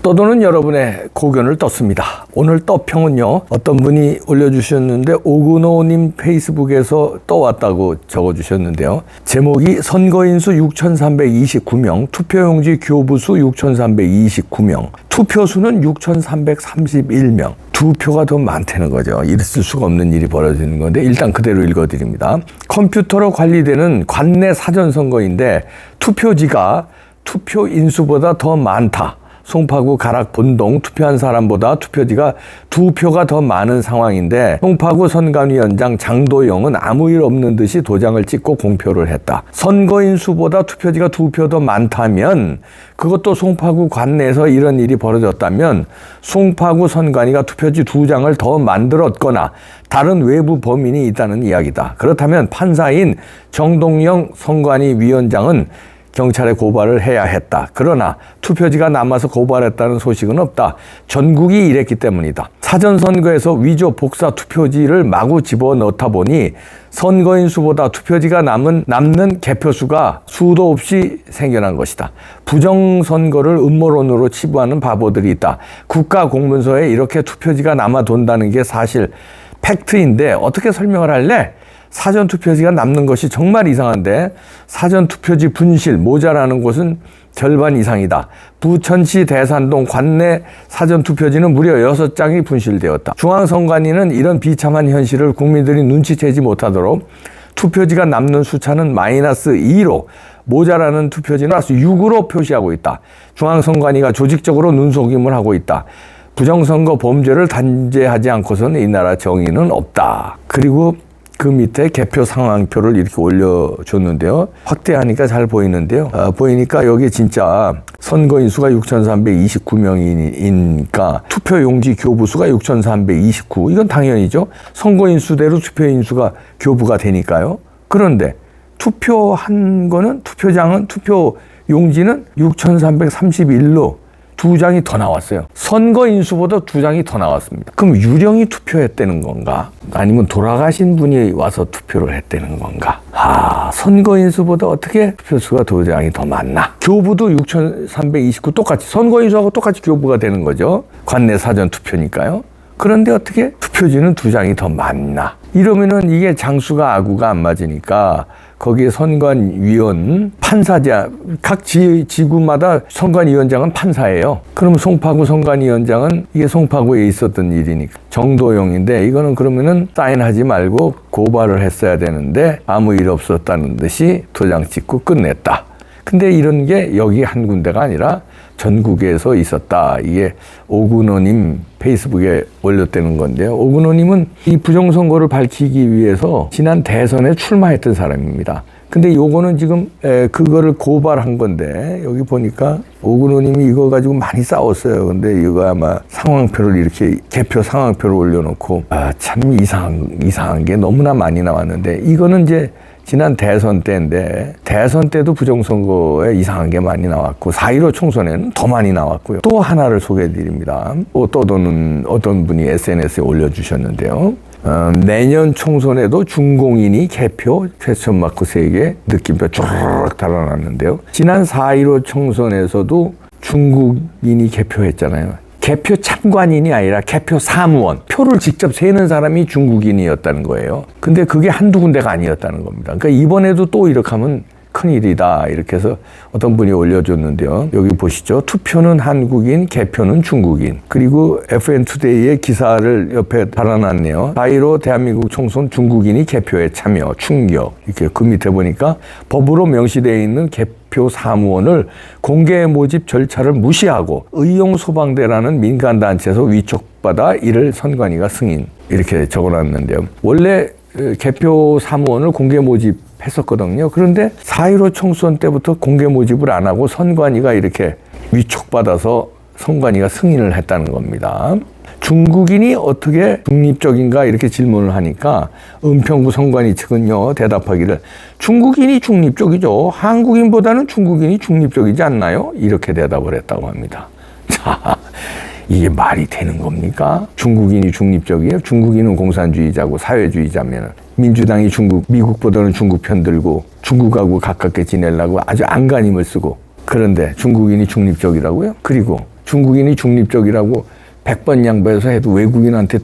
떠도는 여러분의 고견을 떴습니다. 오늘 떠평은요, 어떤 분이 올려주셨는데 오근호님 페이스북에서 떠왔다고 적어주셨는데요. 제목이 선거인수 6,329명, 투표용지 교부수 6,329명, 투표수는 6,331명. 두 표가 더 많다는 거죠. 있을 수가 없는 일이 벌어지는 건데 일단 그대로 읽어드립니다. 컴퓨터로 관리되는 관내 사전선거인데 투표지가 투표 인수보다 더 많다. 송파구 가락 본동 투표한 사람보다 투표지가 2표가 더 많은 상황인데 송파구 선관위원장 장도영은 아무 일 없는 듯이 도장을 찍고 공표를 했다. 선거인 수보다 투표지가 2표 더 많다면, 그것도 송파구 관내에서 이런 일이 벌어졌다면 송파구 선관위가 투표지 2장을 더 만들었거나 다른 외부 범인이 있다는 이야기다. 그렇다면 판사인 정동영 선관위 위원장은 경찰에 고발을 해야 했다. 그러나 투표지가 남아서 고발했다는 소식은 없다. 전국이 이랬기 때문이다. 사전선거에서 위조 복사 투표지를 마구 집어넣다 보니 선거인 수보다 투표지가 남는 개표수가 수도 없이 생겨난 것이다. 부정선거를 음모론으로 치부하는 바보들이 있다. 국가공문서에 이렇게 투표지가 남아돈다는 게 사실 팩트인데 어떻게 설명을 할래? 사전투표지가 남는 것이 정말 이상한데 사전투표지 분실 모자라는 곳은 절반 이상이다. 부천시 대산동 관내 사전투표지는 무려 6장이 분실되었다. 중앙선관위는 이런 비참한 현실을 국민들이 눈치채지 못하도록 투표지가 남는 수차는 -2로 모자라는 투표지는 +6으로 표시하고 있다. 중앙선관위가 조직적으로 눈속임을 하고 있다. 부정선거 범죄를 단죄하지 않고서는 이 나라 정의는 없다. 그리고 그 밑에 개표 상황표를 이렇게 올려줬는데요. 확대하니까 잘 보이는데요. 보이니까 여기 진짜 선거인 수가 6,329명이니까 투표용지 교부수가 6,329. 이건 당연히죠. 선거인 수대로 투표인 수가 교부가 되니까요. 그런데 투표한 거는 투표용지는 6,331로 2장이 더 나왔어요. 선거인수보다 2장이 더 나왔습니다. 그럼 유령이 투표했다는 건가? 아니면 돌아가신 분이 와서 투표를 했다는 건가? 선거인수보다 어떻게 투표수가 2장이 더 많나? 교부도 6,329 똑같이, 선거인수하고 똑같이 교부가 되는 거죠. 관내 사전 투표니까요. 그런데 어떻게 투표지는 2장이 더 많나? 이러면은 이게 장수가 아구가 안 맞으니까 거기에 선관위원, 판사자, 각 지구마다 선관위원장은 판사예요. 그럼 송파구 선관위원장은 이게 송파구에 있었던 일이니까 정도영인데, 이거는 그러면은 사인하지 말고 고발을 했어야 되는데 아무 일 없었다는 듯이 도장 찍고 끝냈다. 근데 이런 게 여기 한 군데가 아니라 전국에서 있었다. 이게 오근호님 페이스북에 올렸다는 건데요. 오근호님은 이 부정선거를 밝히기 위해서 지난 대선에 출마했던 사람입니다. 근데 요거는 지금 그거를 고발한 건데, 여기 보니까 오근호님이 이거 가지고 많이 싸웠어요. 근데 이거 아마 상황표를 이렇게 개표 상황표를 올려놓고 참 이상한 게 너무나 많이 나왔는데, 이거는 이제 지난 대선 때인데 대선 때도 부정선거에 이상한 게 많이 나왔고 4.15 총선에는 더 많이 나왔고요. 또 하나를 소개해드립니다. 떠도는 어떤 분이 SNS에 올려주셨는데요. 내년 총선에도 중공인이 개표 퀘스천 마크 3개 느낌표 쭈르륵 달아났는데요. 지난 4.15 총선에서도 중국인이 개표했잖아요. 개표 참관인이 아니라 개표 사무원, 표를 직접 세는 사람이 중국인이었다는 거예요. 근데 그게 한두 군데가 아니었다는 겁니다. 그러니까 이번에도 또 이렇게 하면 큰일이다, 이렇게 해서 어떤 분이 올려줬는데요. 여기 보시죠. 투표는 한국인, 개표는 중국인. 그리고 FN투데이의 기사를 옆에 달아놨네요. 4.15 대한민국 총선 중국인이 개표에 참여, 충격. 이렇게 그 밑에 보니까 법으로 명시되어 있는 개표 사무원을 공개 모집 절차를 무시하고 의용소방대라는 민간단체에서 위촉받아 이를 선관위가 승인. 이렇게 적어놨는데요. 원래 개표 사무원을 공개 모집했었거든요. 그런데 4.15 총선 때부터 공개 모집을 안 하고 선관위가 이렇게 위촉받아서 선관위가 승인을 했다는 겁니다. 중국인이 어떻게 중립적인가 이렇게 질문을 하니까 은평구 선관위 측은요, 대답하기를 중국인이 중립적이죠. 한국인보다는 중국인이 중립적이지 않나요? 이렇게 대답을 했다고 합니다. 자, 이게 말이 되는 겁니까? 중국인이 중립적이에요? 중국인은 공산주의자고 사회주의자면 민주당이 미국보다는 중국 편 들고 중국하고 가깝게 지내려고 아주 안간힘을 쓰고, 그런데 중국인이 중립적이라고요? 그리고 중국인이 중립적이라고 100번 양보해서 해도 외국인한테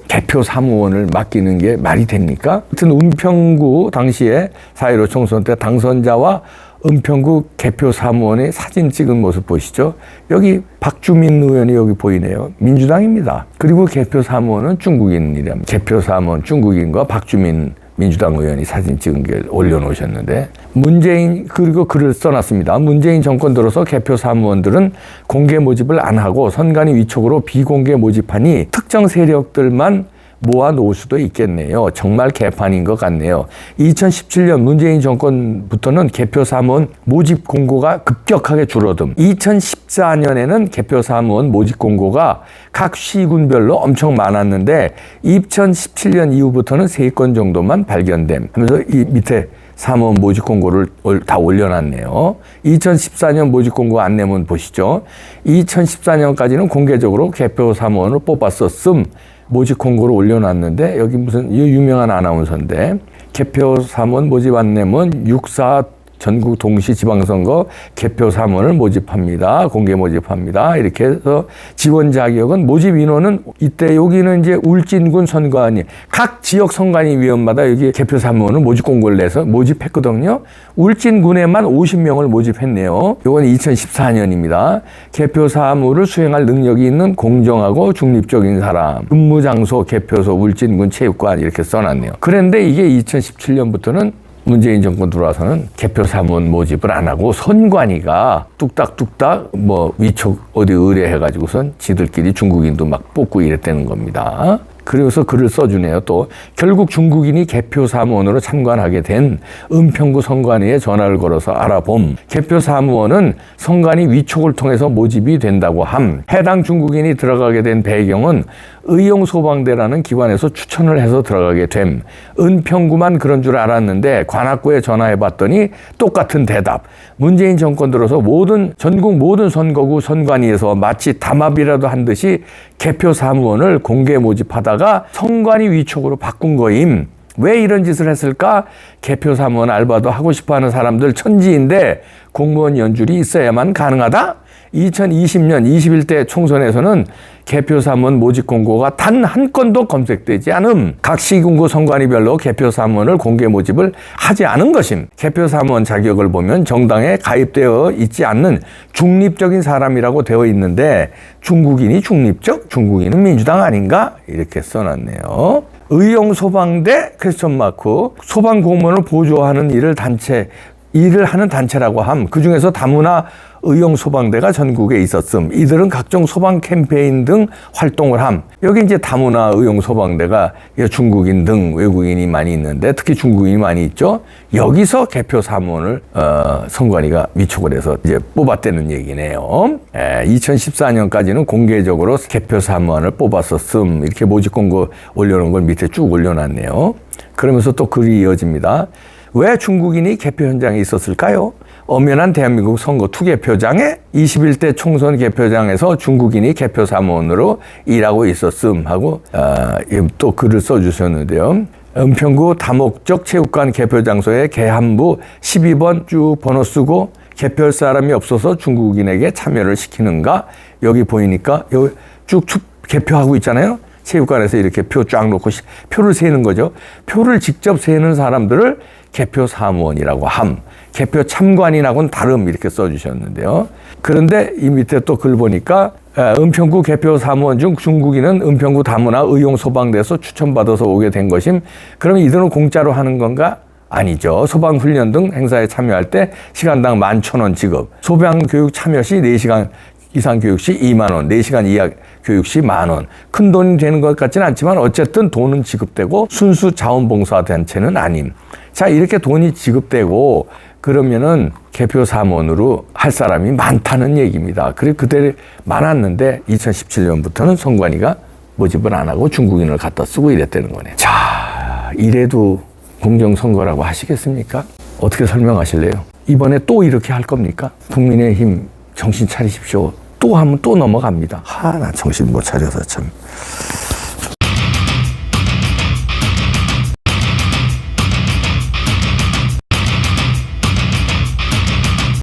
개표 사무원을 맡기는 게 말이 됩니까? 하여튼 은평구 당시에 4.15 총선 때 당선자와 은평구 개표 사무원의 사진 찍은 모습 보시죠. 여기 박주민 의원이 여기 보이네요. 민주당입니다. 그리고 개표 사무원은 중국인이랍니다. 개표 사무원 중국인과 박주민 민주당 의원이 사진 찍은 게 올려놓으셨는데, 문재인, 그리고 글을 써놨습니다. 문재인 정권 들어서 개표 사무원들은 공개 모집을 안 하고 선관위 위촉으로 비공개 모집하니 특정 세력들만 모아놓을 수도 있겠네요. 정말 개판인 것 같네요. 2017년 문재인 정권부터는 개표 사무원 모집 공고가 급격하게 줄어듦. 2014년에는 개표 사무원 모집 공고가 각 시군별로 엄청 많았는데 2017년 이후부터는 3건 정도만 발견됨 하면서 이 밑에 사무원 모집 공고를 다 올려놨네요. 2014년 모집 공고 안내문 보시죠. 2014년까지는 공개적으로 개표 사무원을 뽑았었음. 모집 공고를 올려놨는데, 여기 무슨 유명한 아나운서인데, 개표 사무원 모집 안내문 6.4 전국 동시 지방선거 개표 사무원을 모집합니다. 공개 모집합니다. 이렇게 해서 지원 자격은 모집 인원은 이때 여기는 이제 울진군 선관위, 각 지역 선관위원마다 여기 개표 사무원을 모집 공고를 내서 모집했거든요. 울진군에만 50명을 모집했네요. 이건 2014년입니다. 개표 사무를 수행할 능력이 있는 공정하고 중립적인 사람, 근무 장소 개표소 울진군 체육관 이렇게 써놨네요. 그런데 이게 2017년부터는 문재인 정권 들어와서는 개표 사무원 모집을 안 하고 선관위가 뚝딱뚝딱 뭐 위촉 어디 의뢰해가지고선 지들끼리 중국인도 막 뽑고 이랬다는 겁니다. 그래서 글을 써주네요. 또 결국 중국인이 개표 사무원으로 참관하게 된 은평구 선관위에 전화를 걸어서 알아봄. 개표 사무원은 선관위 위촉을 통해서 모집이 된다고 함. 해당 중국인이 들어가게 된 배경은 의용소방대라는 기관에서 추천을 해서 들어가게 됨. 은평구만 그런 줄 알았는데 관악구에 전화해봤더니 똑같은 대답. 문재인 정권 들어서 전국 모든 선거구 선관위에서 마치 담합이라도 한 듯이 개표 사무원을 공개 모집하다가 선관위 위촉으로 바꾼 거임. 왜 이런 짓을 했을까? 개표 사무원 알바도 하고 싶어하는 사람들 천지인데 공무원 연줄이 있어야만 가능하다? 2020년 21대 총선에서는 개표 사무원 모집 공고가 단 한 건도 검색되지 않음. 각 시군구 선관위별로 개표 사무원을 공개 모집을 하지 않은 것임. 개표 사무원 자격을 보면 정당에 가입되어 있지 않는 중립적인 사람이라고 되어 있는데 중국인이 중립적? 중국인은 민주당 아닌가? 이렇게 써놨네요. 의용소방대 퀘스천 마크. 소방공무원을 보조하는 일을 하는 단체라고 함. 그중에서 다문화 의용소방대가 전국에 있었음. 이들은 각종 소방 캠페인 등 활동을 함. 여기 이제 다문화 의용소방대가 중국인 등 외국인이 많이 있는데 특히 중국인이 많이 있죠. 여기서 개표 사무원을 선관위가 위촉을 해서 이제 뽑았다는 얘기네요. 2014년까지는 공개적으로 개표 사무원을 뽑았었음. 이렇게 모집 공고 올려놓은 걸 밑에 쭉 올려놨네요. 그러면서 또 글이 이어집니다. 왜 중국인이 개표 현장에 있었을까요? 엄연한 대한민국 선거 투개표장에 21대 총선 개표장에서 중국인이 개표 사무원으로 일하고 있었음 하고 또 글을 써주셨는데요. 은평구 다목적 체육관 개표 장소에 계한부 12번 쭉 번호 쓰고 개표할 사람이 없어서 중국인에게 참여를 시키는가? 여기 보이니까 여기 쭉 개표하고 있잖아요. 체육관에서 이렇게 표 쫙 놓고 표를 세는 거죠. 표를 직접 세는 사람들을 개표 사무원이라고 함. 개표 참관인하고는 다름 이렇게 써주셨는데요. 그런데 이 밑에 또 글 보니까 은평구 개표 사무원 중 중국인은 은평구 다문화 의용소방대에서 추천받아서 오게 된 것임. 그러면 이들은 공짜로 하는 건가? 아니죠. 소방훈련 등 행사에 참여할 때 시간당 11,000원 지급. 소방교육 참여 시 4시간 이상 교육 시 2만 원, 4시간 이하 교육 시 10,000원. 큰 돈이 되는 것 같지는 않지만 어쨌든 돈은 지급되고 순수 자원봉사 단체는 아님. 자, 이렇게 돈이 지급되고 그러면은 개표 사무원으로 할 사람이 많다는 얘기입니다. 그래 그때 많았는데 2017년부터는 선관위가 모집을 안 하고 중국인을 갖다 쓰고 이랬다는 거네요. 자, 이래도 공정선거라고 하시겠습니까? 어떻게 설명하실래요? 이번에 또 이렇게 할 겁니까? 국민의힘 정신 차리십시오. 또 하면 또 넘어갑니다. 나 정신 못 차려서 참.